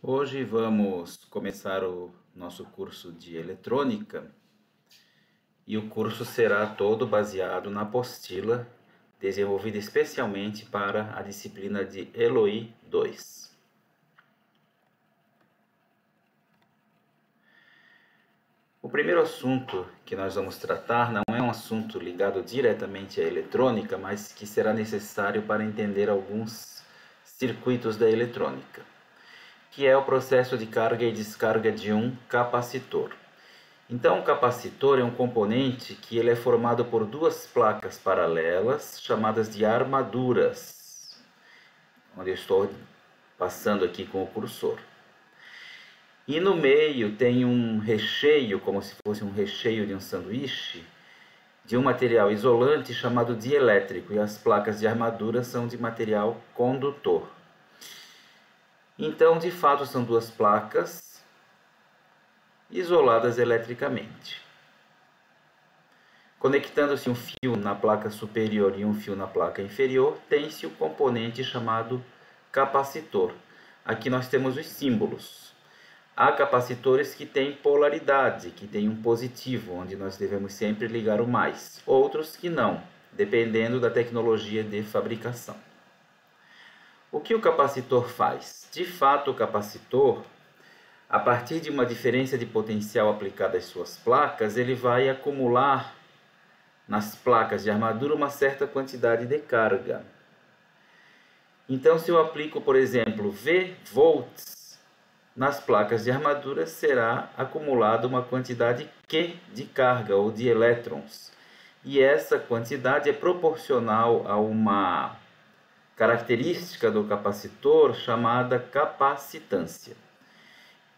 Hoje vamos começar o nosso curso de eletrônica e o curso será todo baseado na apostila desenvolvida especialmente para a disciplina de ELOI 2. O primeiro assunto que nós vamos tratar não é um assunto ligado diretamente à eletrônica, mas que será necessário para entender alguns circuitos da eletrônica, que é o processo de carga e descarga de um capacitor. Então, o capacitor é um componente que ele é formado por duas placas paralelas, chamadas de armaduras, onde eu estou passando aqui com o cursor. E no meio tem um recheio, como se fosse um recheio de um sanduíche, de um material isolante chamado dielétrico, e as placas de armadura são de material condutor. Então, de fato, são duas placas isoladas eletricamente. Conectando-se um fio na placa superior e um fio na placa inferior, tem-se o componente chamado capacitor. Aqui nós temos os símbolos. Há capacitores que têm polaridade, que têm um positivo, onde nós devemos sempre ligar o mais. Outros que não, dependendo da tecnologia de fabricação. O que o capacitor faz? De fato, o capacitor, a partir de uma diferença de potencial aplicada às suas placas, ele vai acumular nas placas de armadura uma certa quantidade de carga. Então, se eu aplico, por exemplo, V volts nas placas de armadura, será acumulada uma quantidade Q de carga ou de elétrons. E essa quantidade é proporcional a uma característica do capacitor chamada capacitância.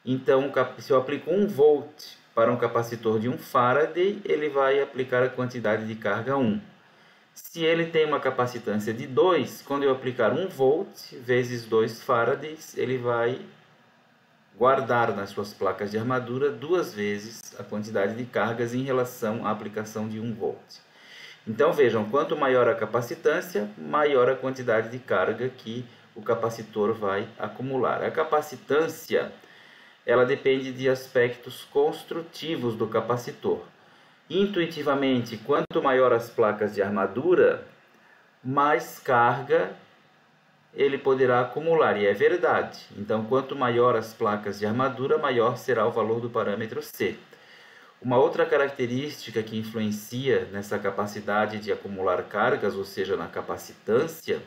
Então, se eu aplico 1 volt para um capacitor de 1 Faraday, ele vai aplicar a quantidade de carga 1. Se ele tem uma capacitância de 2, quando eu aplicar 1 volt vezes 2 Faradays, ele vai guardar nas suas placas de armadura 2 vezes a quantidade de cargas em relação à aplicação de 1 volt. Então vejam, quanto maior a capacitância, maior a quantidade de carga que o capacitor vai acumular. A capacitância, ela depende de aspectos construtivos do capacitor. Intuitivamente, quanto maior as placas de armadura, mais carga ele poderá acumular, e é verdade. Então, quanto maior as placas de armadura, maior será o valor do parâmetro C. Uma outra característica que influencia nessa capacidade de acumular cargas, ou seja, na capacitância,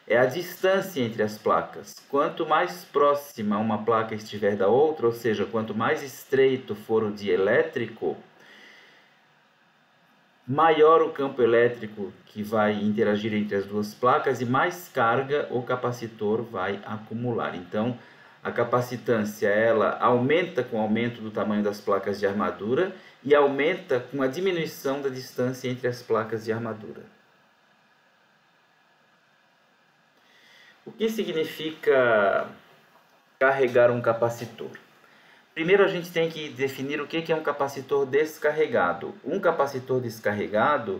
é a distância entre as placas. Quanto mais próxima uma placa estiver da outra, ou seja, quanto mais estreito for o dielétrico, maior o campo elétrico que vai interagir entre as duas placas e mais carga o capacitor vai acumular. Então, a capacitância ela aumenta com o aumento do tamanho das placas de armadura e aumenta com a diminuição da distância entre as placas de armadura. O que significa carregar um capacitor? Primeiro a gente tem que definir o que é um capacitor descarregado. Um capacitor descarregado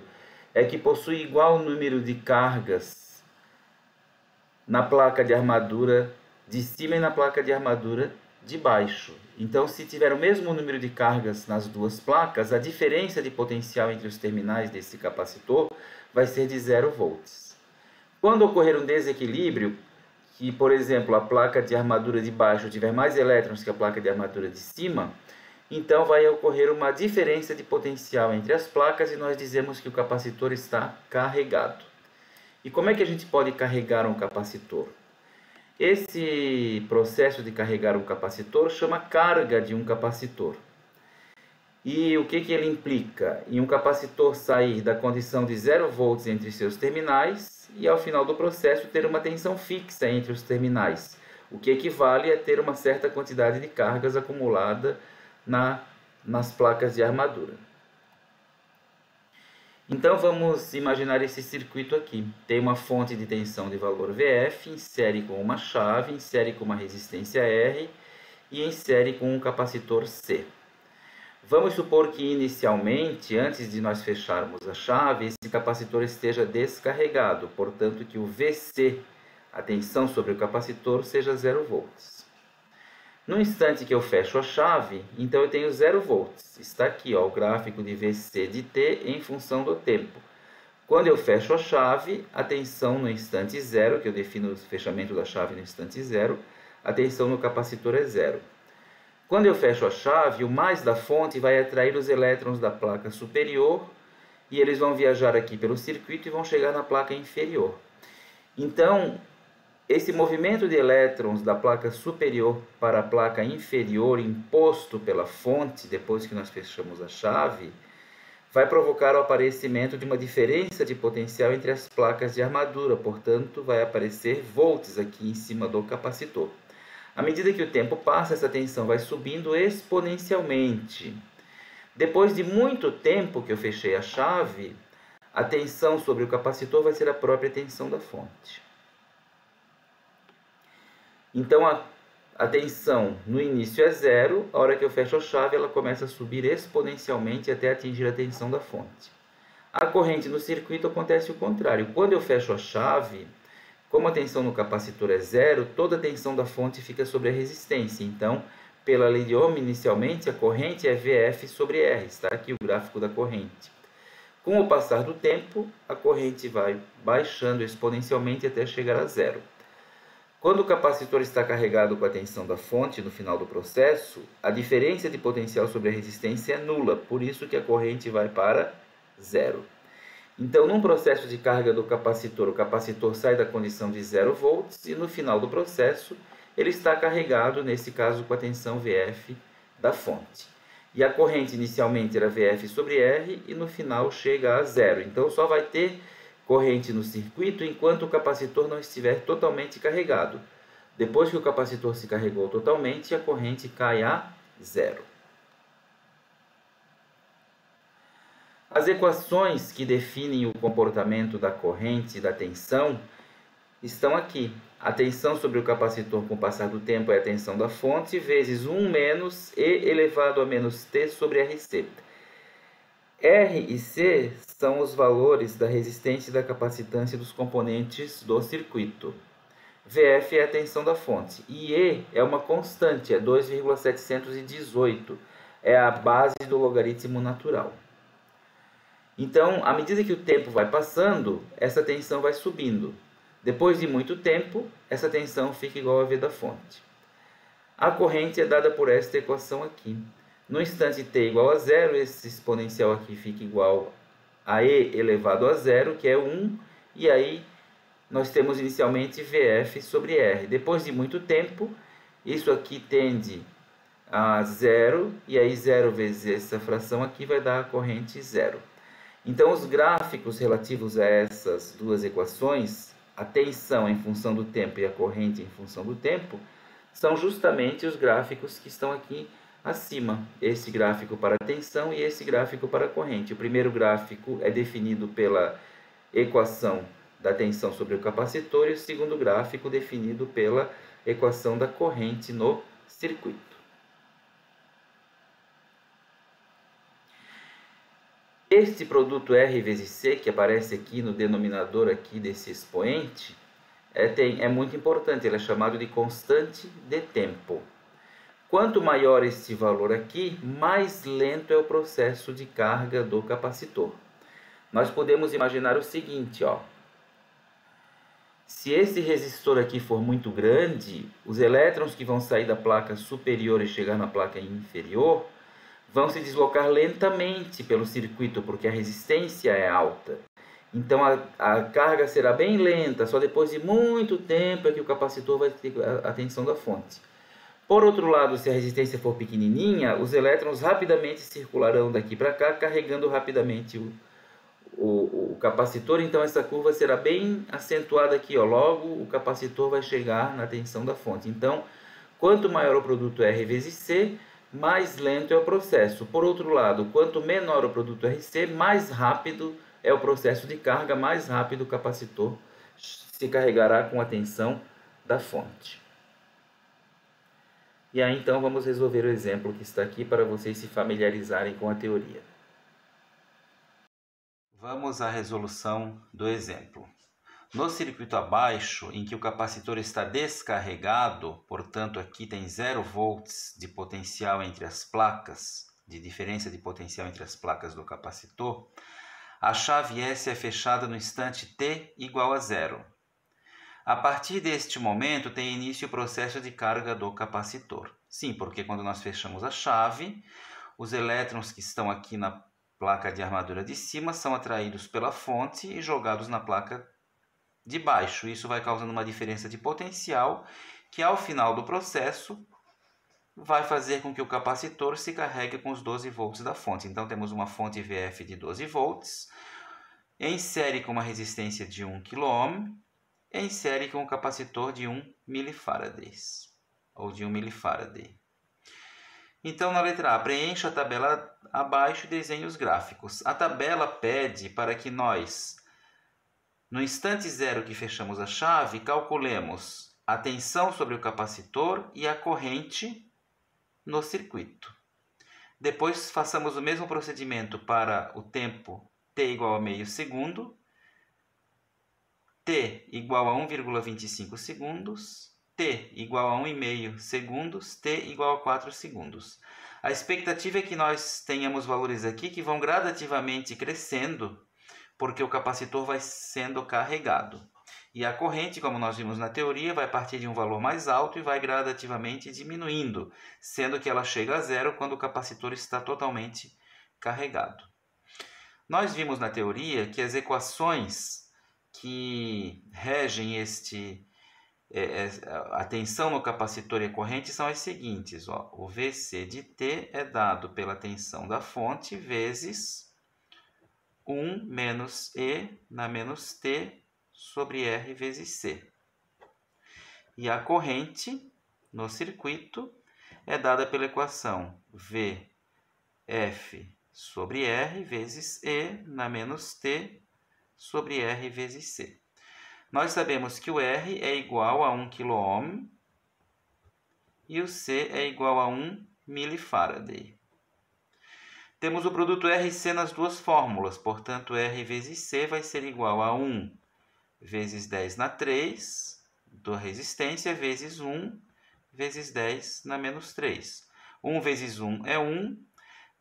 é que possui igual número de cargas na placa de armadura de cima e na placa de armadura de baixo. Então, se tiver o mesmo número de cargas nas duas placas, a diferença de potencial entre os terminais desse capacitor vai ser de 0 volts. Quando ocorrer um desequilíbrio, que, por exemplo, a placa de armadura de baixo tiver mais elétrons que a placa de armadura de cima, então vai ocorrer uma diferença de potencial entre as placas e nós dizemos que o capacitor está carregado. E como é que a gente pode carregar um capacitor? Esse processo de carregar um capacitor chama carga de um capacitor. E o que ele implica? Em um capacitor sair da condição de 0 volts entre seus terminais e ao final do processo ter uma tensão fixa entre os terminais, o que equivale a ter uma certa quantidade de cargas acumulada nas placas de armadura. Então vamos imaginar esse circuito aqui. Tem uma fonte de tensão de valor VF, em série com uma chave, em série com uma resistência R e em série com um capacitor C. Vamos supor que inicialmente, antes de nós fecharmos a chave, esse capacitor esteja descarregado, portanto que o VC, a tensão sobre o capacitor, seja 0 volts. No instante que eu fecho a chave, então eu tenho 0 volts. Está aqui, ó, o gráfico de VC de t em função do tempo. Quando eu fecho a chave, a tensão no instante 0, que eu defino o fechamento da chave no instante 0, a tensão no capacitor é 0. Quando eu fecho a chave, o mais da fonte vai atrair os elétrons da placa superior e eles vão viajar aqui pelo circuito e vão chegar na placa inferior. Então, esse movimento de elétrons da placa superior para a placa inferior imposto pela fonte, depois que nós fechamos a chave, vai provocar o aparecimento de uma diferença de potencial entre as placas de armadura, portanto, vai aparecer volts aqui em cima do capacitor. À medida que o tempo passa, essa tensão vai subindo exponencialmente. Depois de muito tempo que eu fechei a chave, a tensão sobre o capacitor vai ser a própria tensão da fonte. Então, a tensão no início é 0, a hora que eu fecho a chave, ela começa a subir exponencialmente até atingir a tensão da fonte. A corrente no circuito acontece o contrário. Quando eu fecho a chave, como a tensão no capacitor é 0, toda a tensão da fonte fica sobre a resistência. Então, pela lei de Ohm, inicialmente, a corrente é VF sobre R. Está aqui o gráfico da corrente. Com o passar do tempo, a corrente vai baixando exponencialmente até chegar a 0. Quando o capacitor está carregado com a tensão da fonte no final do processo, a diferença de potencial sobre a resistência é nula, por isso que a corrente vai para 0. Então, num processo de carga do capacitor, o capacitor sai da condição de 0 volts e no final do processo ele está carregado, nesse caso, com a tensão VF da fonte. E a corrente inicialmente era VF sobre R e no final chega a 0. Então, só vai ter corrente no circuito enquanto o capacitor não estiver totalmente carregado. Depois que o capacitor se carregou totalmente, a corrente cai a 0. As equações que definem o comportamento da corrente e da tensão estão aqui. A tensão sobre o capacitor com o passar do tempo é a tensão da fonte, vezes 1 menos E elevado a menos T sobre RC. R e C são os valores da resistência e da capacitância dos componentes do circuito. VF é a tensão da fonte. E E é uma constante, é 2,718. É a base do logaritmo natural. Então, à medida que o tempo vai passando, essa tensão vai subindo. Depois de muito tempo, essa tensão fica igual a V da fonte. A corrente é dada por esta equação aqui. No instante t igual a 0, esse exponencial aqui fica igual a E elevado a 0, que é 1, e aí nós temos inicialmente VF sobre R. Depois de muito tempo, isso aqui tende a 0, e aí 0 vezes essa fração aqui vai dar a corrente 0. Então, os gráficos relativos a essas duas equações, a tensão em função do tempo e a corrente em função do tempo, são justamente os gráficos que estão aqui acima. Esse gráfico para a tensão e esse gráfico para a corrente. O primeiro gráfico é definido pela equação da tensão sobre o capacitor e o segundo gráfico definido pela equação da corrente no circuito. Este produto R vezes C, que aparece aqui no denominador aqui desse expoente, é muito importante, ele é chamado de constante de tempo. Quanto maior este valor aqui, mais lento é o processo de carga do capacitor. Nós podemos imaginar o seguinte, ó. Se esse resistor aqui for muito grande, os elétrons que vão sair da placa superior e chegar na placa inferior vão se deslocar lentamente pelo circuito, porque a resistência é alta. Então, a carga será bem lenta, só depois de muito tempo é que o capacitor vai ter a tensão da fonte. Por outro lado, se a resistência for pequenininha, os elétrons rapidamente circularão daqui para cá, carregando rapidamente o capacitor. Então, essa curva será bem acentuada aqui, ó. Logo, o capacitor vai chegar na tensão da fonte. Então, quanto maior o produto R vezes C, mais lento é o processo. Por outro lado, quanto menor o produto RC, mais rápido é o processo de carga, mais rápido o capacitor se carregará com a tensão da fonte. E aí, então, vamos resolver o exemplo que está aqui para vocês se familiarizarem com a teoria. Vamos à resolução do exemplo. No circuito abaixo, em que o capacitor está descarregado, portanto aqui tem 0 volts de potencial entre as placas, de diferença de potencial entre as placas do capacitor, a chave S é fechada no instante t igual a 0. A partir deste momento tem início o processo de carga do capacitor. Sim, porque quando nós fechamos a chave, os elétrons que estão aqui na placa de armadura de cima são atraídos pela fonte e jogados na placa de baixo. Isso vai causando uma diferença de potencial que ao final do processo vai fazer com que o capacitor se carregue com os 12 volts da fonte. Então temos uma fonte VF de 12 volts, em série com uma resistência de 1 kΩ, em série com um capacitor de 1 mF, ou de 1 mF. Então, na letra A, preencha a tabela abaixo e desenhe os gráficos. A tabela pede para que nós, no instante zero que fechamos a chave, calculemos a tensão sobre o capacitor e a corrente no circuito. Depois, façamos o mesmo procedimento para o tempo t igual a meio segundo, t igual a 1,25 segundos, t igual a 1,5 segundos, t igual a 4 segundos. A expectativa é que nós tenhamos valores aqui que vão gradativamente crescendo, porque o capacitor vai sendo carregado. E a corrente, como nós vimos na teoria, vai partir de um valor mais alto e vai gradativamente diminuindo, sendo que ela chega a zero quando o capacitor está totalmente carregado. Nós vimos na teoria que as equações que regem a tensão no capacitor e a corrente são as seguintes. O Vc de T é dado pela tensão da fonte vezes 1 menos E na menos T sobre R vezes C. E a corrente no circuito é dada pela equação Vf sobre R vezes E na menos T sobre R vezes C. Nós sabemos que o R é igual a 1 kΩ e o C é igual a 1 mF. Temos o produto RC nas duas fórmulas, portanto, R vezes C vai ser igual a 1 vezes 10 na 3 da resistência vezes 1 vezes 10 na menos 3. 1 vezes 1 é 1.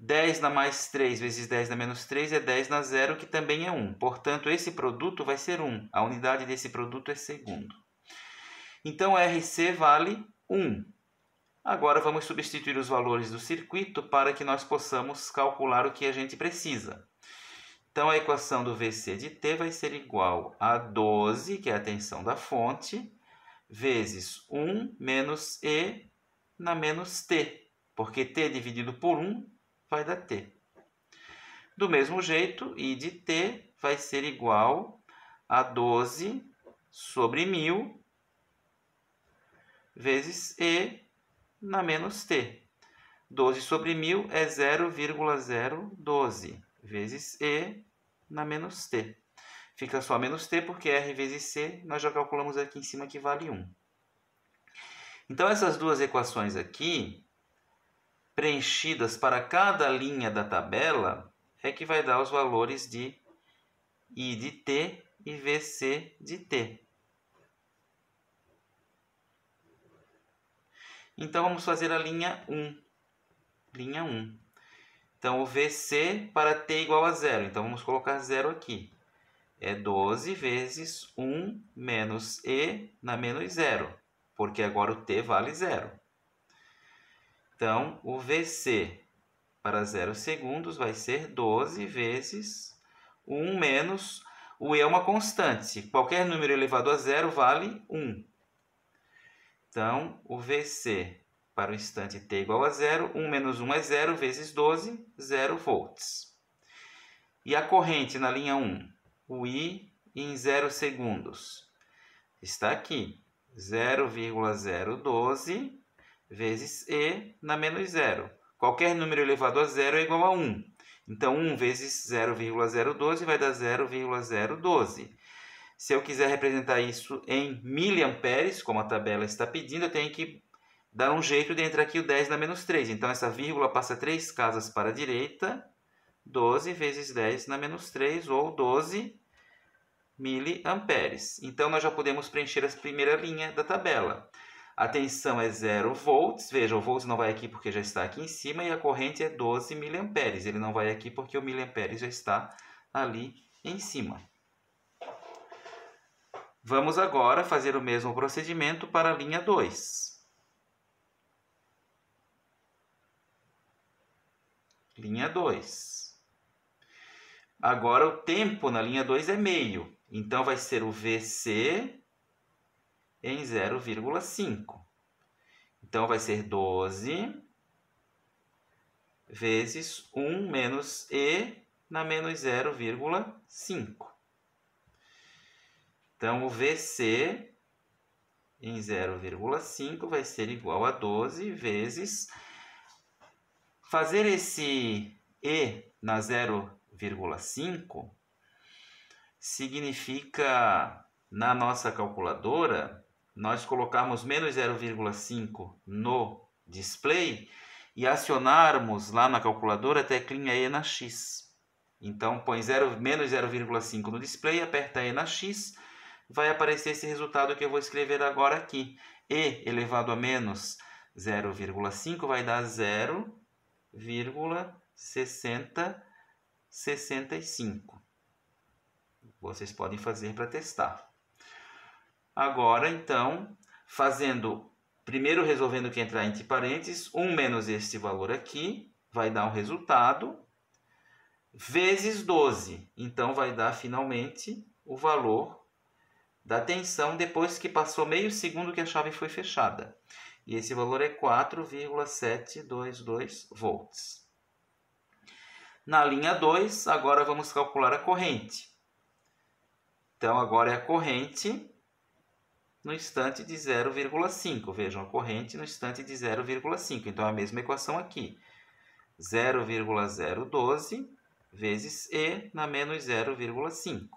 10 na mais 3 vezes 10 na menos 3 é 10 na 0, que também é 1. Portanto, esse produto vai ser 1. A unidade desse produto é segundo. Então, RC vale 1. Agora, vamos substituir os valores do circuito para que nós possamos calcular o que a gente precisa. Então, a equação do Vc de T vai ser igual a 12, que é a tensão da fonte, vezes 1 menos E na menos T, porque T dividido por 1 vai dar T. Do mesmo jeito, I de T vai ser igual a 12 sobre 1000 vezes E na menos T. 12 sobre 1000 é 0,012 vezes E na menos T. Fica só menos T porque R vezes C nós já calculamos aqui em cima que vale 1. Então, essas duas equações aqui, preenchidas para cada linha da tabela, é que vai dar os valores de I de T e Vc de T. Então, vamos fazer a linha 1. Linha 1. Então, o Vc para T igual a 0. Então, vamos colocar 0 aqui. É 12 vezes 1 menos E na menos 0, porque agora o T vale 0. Então, o Vc para 0 segundos vai ser 12 vezes 1 menos... O E é uma constante. Qualquer número elevado a 0 vale 1. Então, o Vc para o instante t igual a 0, 1 menos 1 é 0 vezes 12, 0 volts. E a corrente na linha 1, o I em 0 segundos, está aqui, 0,012 vezes E na menos 0. Qualquer número elevado a 0 é igual a 1. Então, 1 vezes 0,012 vai dar 0,012. Se eu quiser representar isso em miliamperes, como a tabela está pedindo, eu tenho que dar um jeito de entrar aqui o 10 na menos 3. Então, essa vírgula passa 3 casas para a direita. 12 vezes 10 na menos 3, ou 12 miliamperes. Então, nós já podemos preencher a primeira linha da tabela. A tensão é 0 volts. Veja, o volts não vai aqui porque já está aqui em cima. E a corrente é 12 miliamperes. Ele não vai aqui porque o miliamperes já está ali em cima. Vamos agora fazer o mesmo procedimento para a linha 2. Linha 2. Agora o tempo na linha 2 é meio. Então vai ser o VC em 0,5. Então vai ser 12 vezes 1 menos E na menos 0,5. Então, o VC em 0,5 vai ser igual a 12 vezes... Fazer esse E na 0,5 significa, na nossa calculadora, nós colocarmos menos 0,5 no display e acionarmos lá na calculadora a teclinha E na X. Então, põe menos 0,5 no display, aperta E na X, vai aparecer esse resultado que eu vou escrever agora aqui. E elevado a menos 0,5 vai dar 0,6065. Vocês podem fazer para testar. Agora, então, primeiro resolvendo o que entrar entre parênteses, 1 menos este valor aqui, vai dar um resultado, vezes 12. Então, vai dar finalmente o valor da tensão depois que passou meio segundo que a chave foi fechada. E esse valor é 4,722 volts. Na linha 2, agora vamos calcular a corrente. Então, agora é a corrente no instante de 0,5. Vejam, a corrente no instante de 0,5. Então, a mesma equação aqui. 0,012 vezes E na menos 0,5.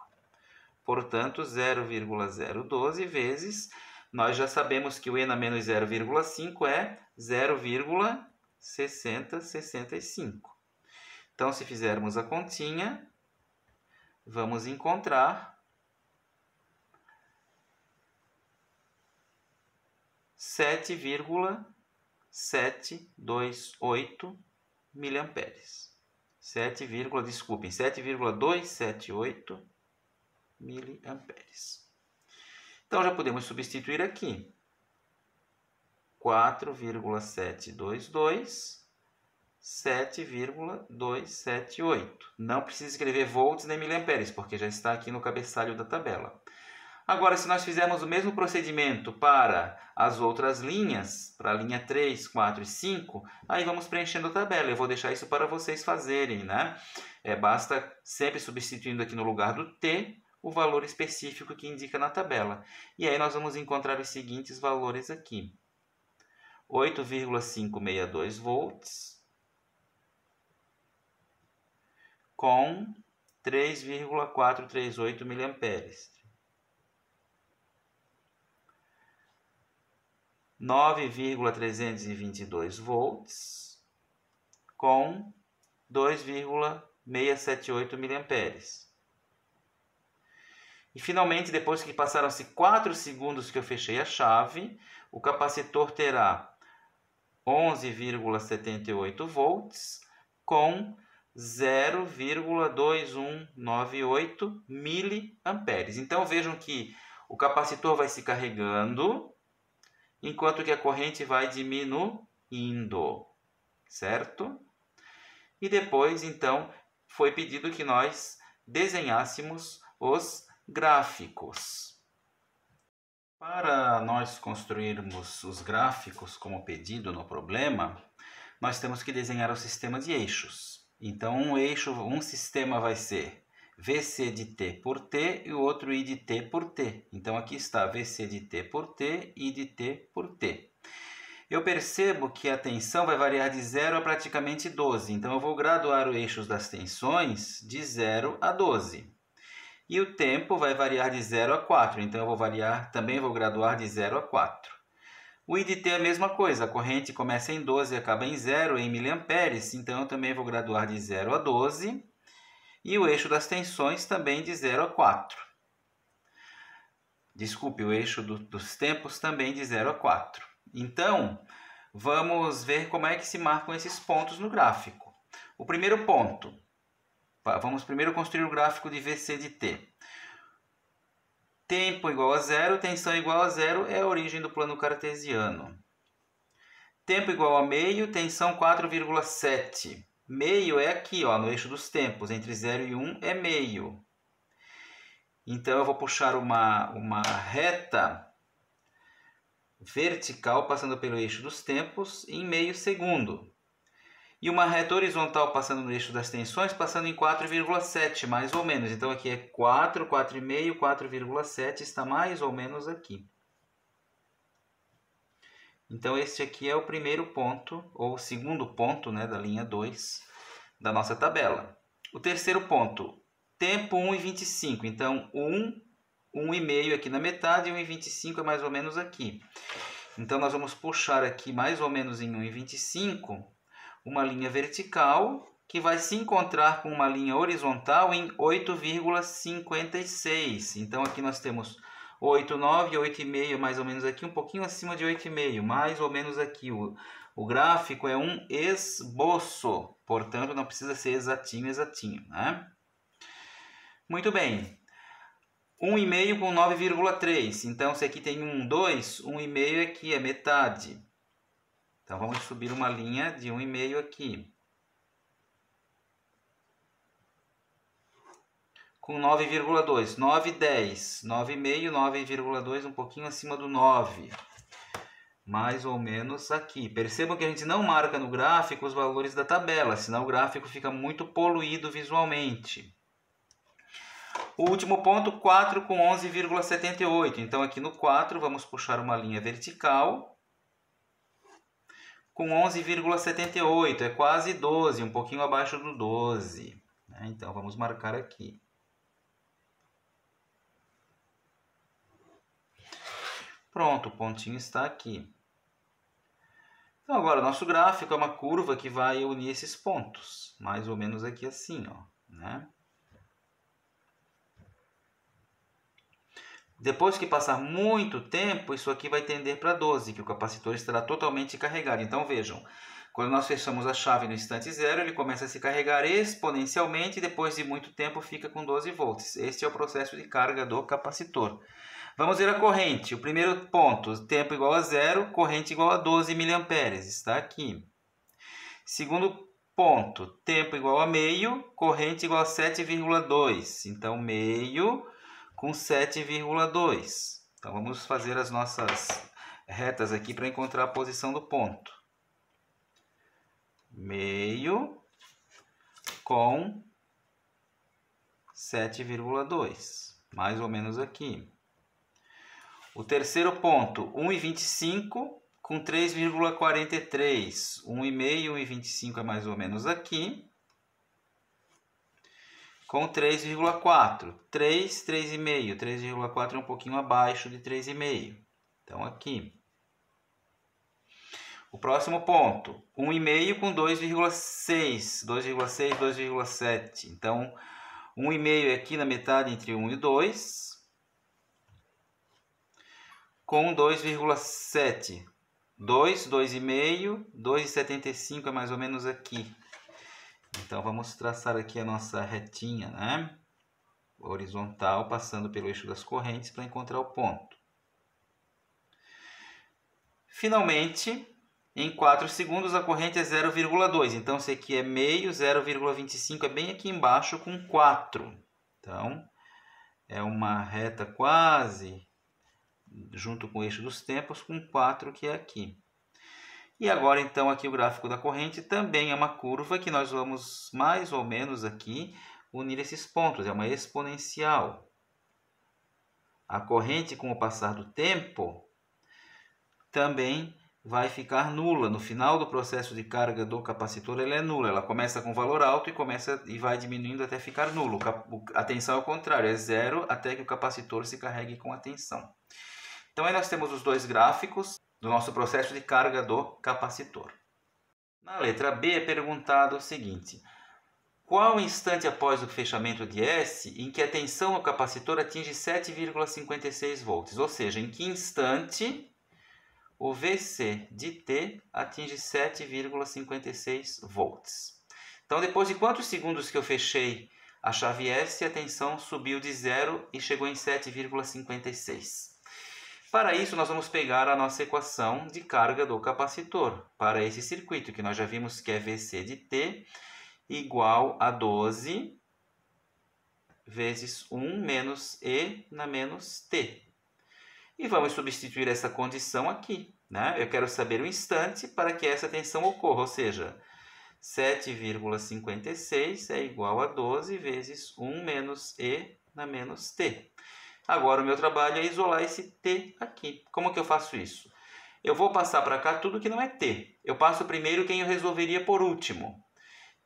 Portanto, 0,012 vezes... Nós já sabemos que o E na menos 0,5 é 0,6065. Então, se fizermos a continha, vamos encontrar 7,728 miliamperes. 7,278 miliamperes. Então, já podemos substituir aqui. 4,722, 7,278. Não precisa escrever volts nem miliamperes, porque já está aqui no cabeçalho da tabela. Agora, se nós fizermos o mesmo procedimento para as outras linhas, para a linha 3, 4 e 5, aí vamos preenchendo a tabela. Eu vou deixar isso para vocês fazerem, né? Basta sempre substituindo aqui no lugar do T, o valor específico que indica na tabela. E aí nós vamos encontrar os seguintes valores aqui. 8,562 volts com 3,438 miliamperes. 9,322 volts com 2,678 miliamperes. E finalmente, depois que passaram-se 4 segundos que eu fechei a chave, o capacitor terá 11,78 volts com 0,2198 miliamperes. Então vejam que o capacitor vai se carregando, enquanto que a corrente vai diminuindo, certo? E depois, então, foi pedido que nós desenhássemos os gráficos. Para nós construirmos os gráficos como pedido no problema, nós temos que desenhar o sistema de eixos. Então, um sistema vai ser VC de T por T e o outro I de T por T. Então, aqui está VC de T por T e I de T por T. Eu percebo que a tensão vai variar de 0 a praticamente 12. Então, eu vou graduar os eixos das tensões de 0 a 12. E o tempo vai variar de 0 a 4. Então, eu também vou graduar de 0 a 4. O I de T é a mesma coisa. A corrente começa em 12 e acaba em 0 em miliamperes. Então, eu também vou graduar de 0 a 12. E o eixo das tensões também de 0 a 4. Desculpe, o eixo dos tempos também de 0 a 4. Então, vamos ver como é que se marcam esses pontos no gráfico. O primeiro ponto, vamos primeiro construir o gráfico de VC de T. Tempo igual a 0, tensão igual a 0 é a origem do plano cartesiano. Tempo igual a meio, tensão 4,7. Meio é aqui, ó, no eixo dos tempos, entre 0 e 1 é meio. Então eu vou puxar uma reta vertical passando pelo eixo dos tempos em meio segundo. E uma reta horizontal passando no eixo das tensões, passando em 4,7, mais ou menos. Então aqui é 4, 4,5, 4,7, está mais ou menos aqui. Então este aqui é o primeiro ponto, ou o segundo ponto, né, da linha 2 da nossa tabela. O terceiro ponto, tempo 1,25. Então 1,5 aqui na metade e 1,25 é mais ou menos aqui. Então nós vamos puxar aqui mais ou menos em 1,25 uma linha vertical que vai se encontrar com uma linha horizontal em 8,56. Então aqui nós temos 8,9 e 8,5 mais ou menos aqui, um pouquinho acima de 8,5, mais ou menos aqui. O gráfico é um esboço, portanto não precisa ser exatinho, né? Muito bem. 1,5 com 9,3. Então se aqui tem 1,2, 1,5 aqui é metade. Então vamos subir uma linha de 1,5 aqui. Com 9,2, 9,10, 9,5, 9,2, um pouquinho acima do 9. Mais ou menos aqui. Percebam que a gente não marca no gráfico os valores da tabela, senão o gráfico fica muito poluído visualmente. O último ponto, 4 com 11,78. Então aqui no 4 vamos puxar uma linha vertical com 11,78. É quase 12, um pouquinho abaixo do 12. Então vamos marcar aqui. Pronto, o pontinho está aqui. Então agora o nosso gráfico é uma curva que vai unir esses pontos. Mais ou menos aqui assim, ó, né? Depois que passar muito tempo, isso aqui vai tender para 12, que o capacitor estará totalmente carregado. Então vejam, quando nós fechamos a chave no instante zero, ele começa a se carregar exponencialmente e depois de muito tempo fica com 12 volts. Este é o processo de carga do capacitor. Vamos ver a corrente. O primeiro ponto, tempo igual a 0, corrente igual a 12 mA. Está aqui. Segundo ponto, tempo igual a meio, corrente igual a 7,2. Então, meio com 7,2. Então, vamos fazer as nossas retas aqui para encontrar a posição do ponto. Meio com 7,2. Mais ou menos aqui. O terceiro ponto, 1,25 com 3,43. 1,5, 1,25 é mais ou menos aqui. Com 3,4. 3, 3,5. 3,4 é um pouquinho abaixo de 3,5. Então, aqui. O próximo ponto, 1,5 com 2,6. 2,6, 2,7. Então, 1,5 é aqui na metade entre 1 e 2. Com 2,7. 2, 2,5, 2,75 é mais ou menos aqui. Então, vamos traçar aqui a nossa retinha, né? Horizontal, passando pelo eixo das correntes para encontrar o ponto. Finalmente, em 4 segundos, a corrente é 0,2. Então, esse aqui é meio, 0,25 é bem aqui embaixo com 4. Então, é uma reta quase junto com o eixo dos tempos, com 4 que é aqui. E agora, então, aqui o gráfico da corrente também é uma curva que nós vamos, mais ou menos aqui, unir esses pontos. É uma exponencial. A corrente, com o passar do tempo, também vai ficar nula. No final do processo de carga do capacitor, ela é nula. Ela começa com valor alto e vai diminuindo até ficar nulo. A tensão é o contrário, é 0 até que o capacitor se carregue com a tensão. Então, aí nós temos os dois gráficos do nosso processo de carga do capacitor. Na letra B é perguntado o seguinte: Qual instante após o fechamento de S em que a tensão no capacitor atinge 7,56 volts? Ou seja, em que instante o VC de T atinge 7,56 volts. Então, depois de quantos segundos que eu fechei a chave S, a tensão subiu de 0 e chegou em 7,56. Para isso, nós vamos pegar a nossa equação de carga do capacitor para esse circuito, que nós já vimos que é VC de T igual a 12 vezes 1 menos E na menos T. E vamos substituir essa condição aqui, né? Eu quero saber o instante para que essa tensão ocorra, ou seja, 7,56 é igual a 12 vezes 1 menos E na menos T. Agora o meu trabalho é isolar esse T aqui. Como que eu faço isso? Eu vou passar para cá tudo que não é T. Eu passo primeiro quem eu resolveria por último.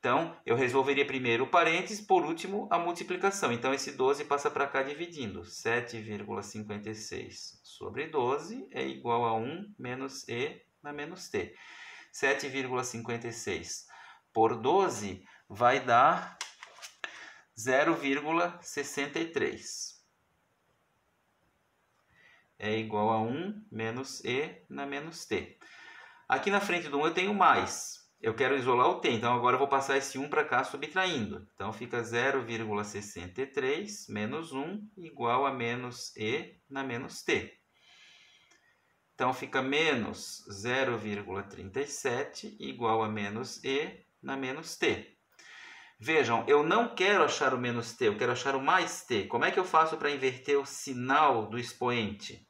Então, eu resolveria primeiro o parênteses, por último a multiplicação. Então, esse 12 passa para cá dividindo. 7,56 sobre 12 é igual a 1 menos E na menos T. 7,56 por 12 vai dar 0,63. É igual a 1 menos E na menos T. Aqui na frente do 1 eu tenho mais. Eu quero isolar o T, então agora eu vou passar esse 1 para cá subtraindo. Então fica 0,63 menos 1 igual a menos E na menos T. Então fica menos 0,37 igual a menos E na menos T. Vejam, eu não quero achar o menos T, eu quero achar o mais T. Como é que eu faço para inverter o sinal do expoente?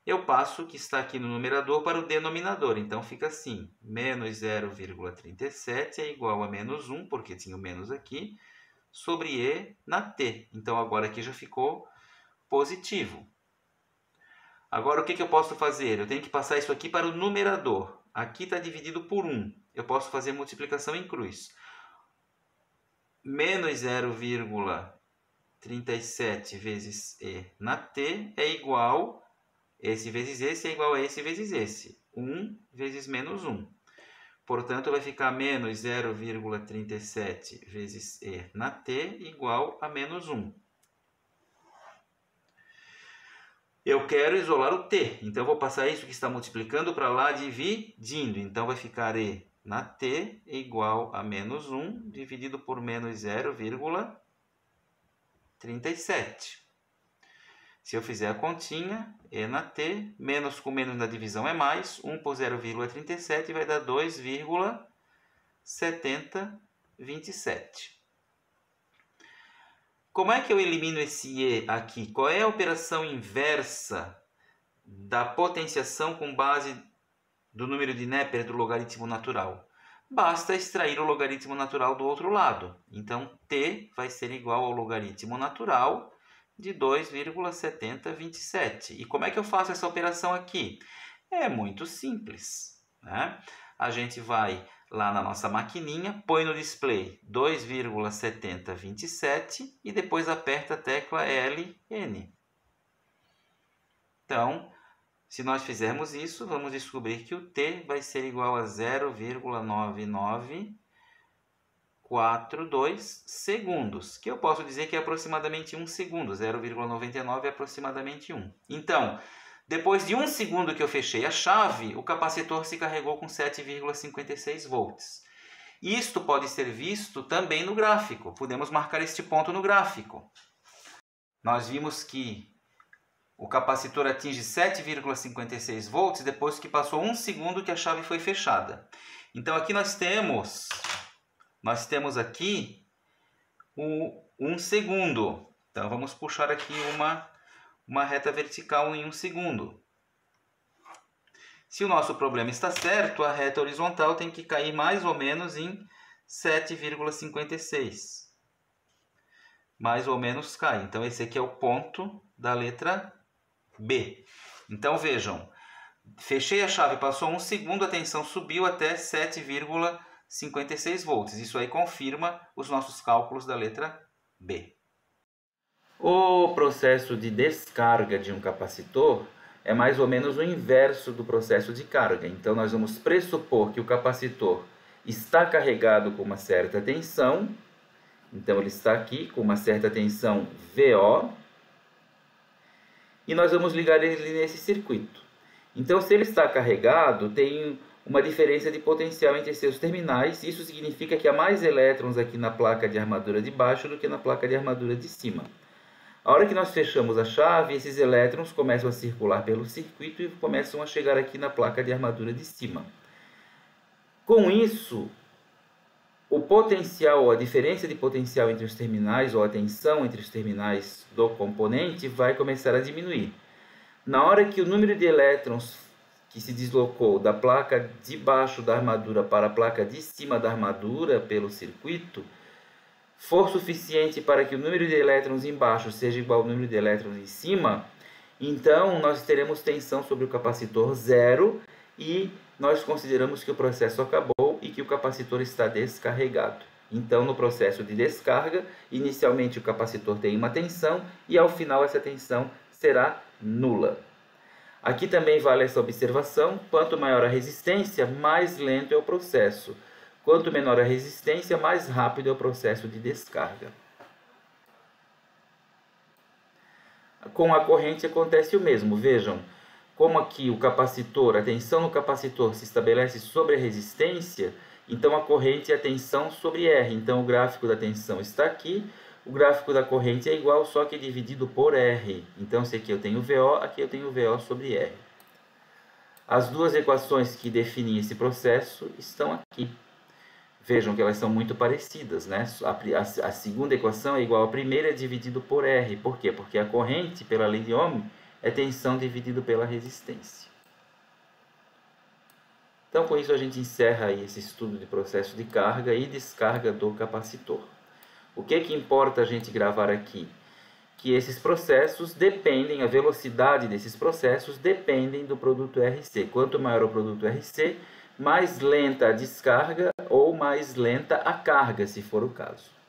Eu passo o que está aqui no numerador para o denominador. Então, fica assim, menos 0,37 é igual a menos 1, porque tinha o menos aqui, sobre E na T. Então, agora aqui já ficou positivo. Agora, o que eu posso fazer? Eu tenho que passar isso aqui para o numerador. Aqui está dividido por 1. Eu posso fazer multiplicação em cruz. Menos 0,37 vezes E na T é igual... Esse vezes esse é igual a esse vezes esse. 1 vezes menos 1. Portanto, vai ficar menos 0,37 vezes E na T igual a menos 1. Eu quero isolar o T. Então, eu vou passar isso que está multiplicando para lá dividindo. Então, vai ficar E na T igual a menos 1 dividido por menos 0,37. Se eu fizer a continha, E na T, menos com menos na divisão é mais, 1 por 0,37 vai dar 2,727. Como é que eu elimino esse E aqui? Qual é a operação inversa da potenciação com base do número de Neper do logaritmo natural? Basta extrair o logaritmo natural do outro lado. Então, T vai ser igual ao logaritmo natural de 2,727. E como é que eu faço essa operação aqui? É muito simples, né? A gente vai lá na nossa maquininha, põe no display 2,727 e depois aperta a tecla LN. Então, se nós fizermos isso, vamos descobrir que o T vai ser igual a 0,9942 segundos, que eu posso dizer que é aproximadamente 1 segundo, 0,99 é aproximadamente 1. Então, depois de 1 segundo que eu fechei a chave, o capacitor se carregou com 7,56 volts. Isto pode ser visto também no gráfico, podemos marcar este ponto no gráfico. Nós vimos que o capacitor atinge 7,56 volts depois que passou 1 segundo que a chave foi fechada. Então, aqui nós temos aqui o 1 segundo. Então, vamos puxar aqui uma reta vertical em 1 segundo. Se o nosso problema está certo, a reta horizontal tem que cair mais ou menos em 7,56. Mais ou menos cai. Então, esse aqui é o ponto da letra B. Então, vejam. Fechei a chave, passou 1 segundo, a tensão subiu até 7,56 volts. Isso aí confirma os nossos cálculos da letra B. O processo de descarga de um capacitor é mais ou menos o inverso do processo de carga. Então, nós vamos pressupor que o capacitor está carregado com uma certa tensão Então, ele está aqui com uma certa tensão VO. E nós vamos ligar ele nesse circuito. Então, se ele está carregado, tem uma diferença de potencial entre seus terminais. Isso significa que há mais elétrons aqui na placa de armadura de baixo do que na placa de armadura de cima. A hora que nós fechamos a chave, esses elétrons começam a circular pelo circuito e começam a chegar aqui na placa de armadura de cima. Com isso, o potencial, a diferença de potencial entre os terminais, ou a tensão entre os terminais do componente, vai começar a diminuir. Na hora que o número de elétrons que se deslocou da placa de baixo da armadura para a placa de cima da armadura pelo circuito for suficiente para que o número de elétrons embaixo seja igual ao número de elétrons em cima, então nós teremos tensão sobre o capacitor zero e nós consideramos que o processo acabou e que o capacitor está descarregado. Então, no processo de descarga, inicialmente o capacitor tem uma tensão e ao final essa tensão será nula. Aqui também vale essa observação: quanto maior a resistência, mais lento é o processo. Quanto menor a resistência, mais rápido é o processo de descarga. Com a corrente acontece o mesmo. Vejam, como aqui o capacitor, a tensão no capacitor se estabelece sobre a resistência, então a corrente é a tensão sobre R. Então o gráfico da tensão está aqui, o gráfico da corrente é igual, só que dividido por R. Então se aqui eu tenho VO, aqui eu tenho VO sobre R. As duas equações que definem esse processo estão aqui. Vejam que elas são muito parecidas, né? A segunda equação é igual à primeira dividido por R. Por quê? Porque a corrente, pela lei de Ohm, é tensão dividido pela resistência. Então, com isso, a gente encerra aí esse estudo de processo de carga e descarga do capacitor. O que importa a gente gravar aqui? Que esses processos dependem, a velocidade desses processos dependem do produto RC. Quanto maior o produto RC, mais lenta a descarga ou mais lenta a carga, se for o caso.